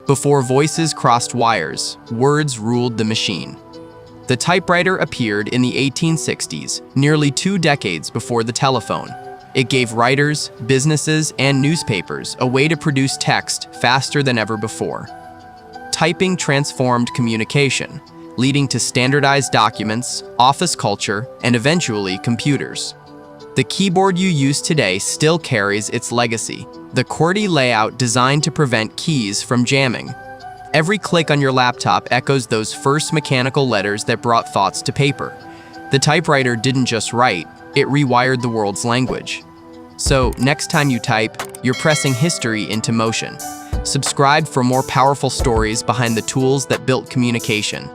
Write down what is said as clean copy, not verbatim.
Before voices crossed wires, words ruled the machine. The typewriter appeared in the 1860s, nearly 2 decades before the telephone. It gave writers, businesses, and newspapers a way to produce text faster than ever before. Typing transformed communication, leading to standardized documents, office culture, and eventually computers. The keyboard you use today still carries its legacy, the QWERTY layout designed to prevent keys from jamming. Every click on your laptop echoes those first mechanical letters that brought thoughts to paper. The typewriter didn't just write, it rewired the world's language. So, next time you type, you're pressing history into motion. Subscribe for more powerful stories behind the tools that built communication.